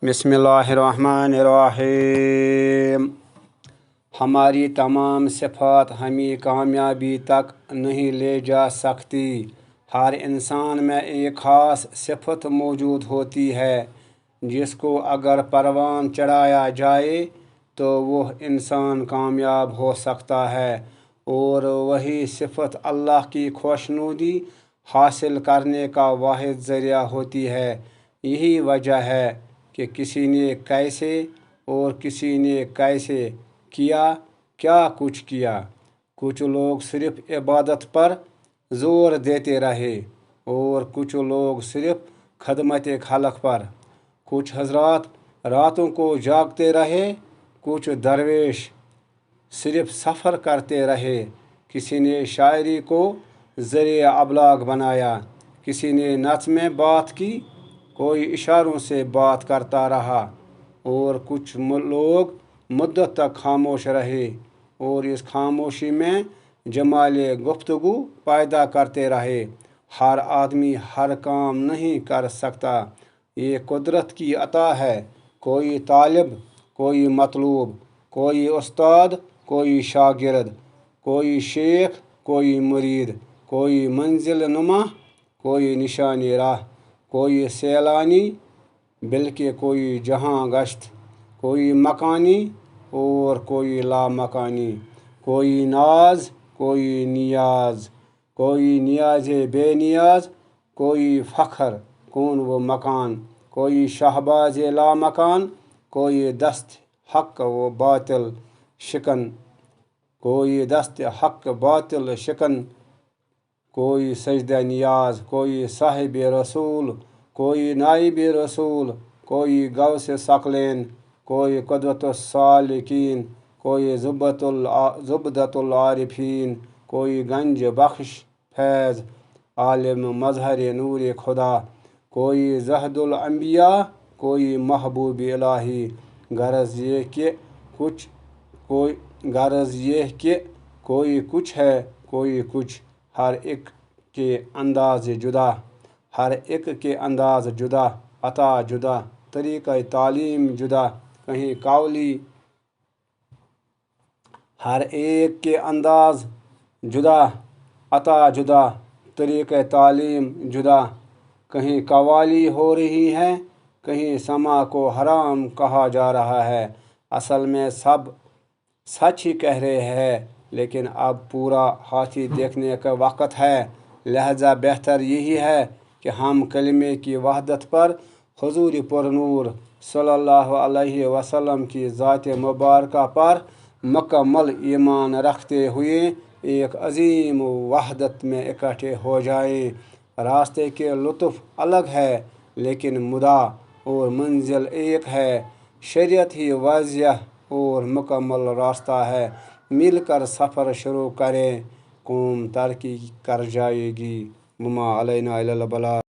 बिस्मिल्लाहिर्रहमानिर्रहीम। हमारी तमाम सिफ़ात हमें कामयाबी तक नहीं ले जा सकती। हर इंसान में एक ख़ास सिफ़त मौजूद होती है जिसको अगर परवान चढ़ाया जाए तो वह इंसान कामयाब हो सकता है, और वही सिफ़त अल्लाह की खुशनुदी हासिल करने का वाहिद ज़रिया होती है। यही वजह है कि किसी ने कैसे और किसी ने कैसे किया, क्या कुछ किया। कुछ लोग सिर्फ इबादत पर ज़ोर देते रहे और कुछ लोग सिर्फ खदमत खल्क़ पर। कुछ हज़रात रातों को जागते रहे, कुछ दरवेश सिर्फ सफ़र करते रहे। किसी ने शायरी को ज़रिया अबलाग बनाया, किसी ने नच में बात की, कोई इशारों से बात करता रहा, और कुछ लोग मुद्दत तक खामोश रहे और इस खामोशी में जमाले गुफ्तगू पैदा करते रहे। हर आदमी हर काम नहीं कर सकता, ये कुदरत की अता है। कोई तालिब, कोई मतलूब, कोई उस्ताद, कोई शागिर्द, कोई शेख, कोई मुरीद, कोई मंजिल नुमा, कोई निशानी राह, कोई सैलानी बल्कि कोई जहां गश्त, कोई मकानी और कोई लामकानी, कोई नाज, कोई नियाज, कोई नियाज बेनियाज, कोई फ़ख्र कौन वो मकान, कोई शहबाज लामकान, कोई दस्त हक व बातिल शिकन, कोई दस्त हक बातिल शिकन, कोई सजदा नियाज, कोई साहिब रसूल, कोई नाइब रसूल, कोई गौस सकलैन, कोई क़ुदवतुस सालिकीन, कोई ज़ुबदतुल आरिफीन, कोई गंज बख्श फैज़ आलिम मज़हर नूर खुदा, कोई ज़हदुल अंबिया, कोई महबूब इलाही। गरज ये कि कोई कुछ है, कोई कुछ, हर एक के अंदाज़ जुदा, हर एक के अंदाज़ जुदा, अता जुदा, तरीक़ा तालीम जुदा, कहीं कावली। हर एक के अंदाज़ जुदा, अता जुदा, तरीक़ा तालीम जुदा, कहीं कवाली हो रही है, कहीं समा को हराम कहा जा रहा है। असल में सब सच ही कह रहे हैं, लेकिन अब पूरा हाथी देखने का वक़्त है। लिहाजा बेहतर यही है कि हम कलिमे की वहदत पर हुज़ूर पुरनूर सल्लल्लाहु अलैहि वसल्लम की ज़ात मुबारका पर मुकम्मल ईमान रखते हुए एक अजीम वहदत में इकट्ठे हो जाएं। रास्ते के लुत्फ़ अलग है, लेकिन मुदा और मंजिल एक है। शरीयत ही वाज़िह और मुकम्मल रास्ता है। मिलकर सफ़र शुरू करें, कौम तरक्की कर जाएगी। वमा अलैना इल्लल बलाग।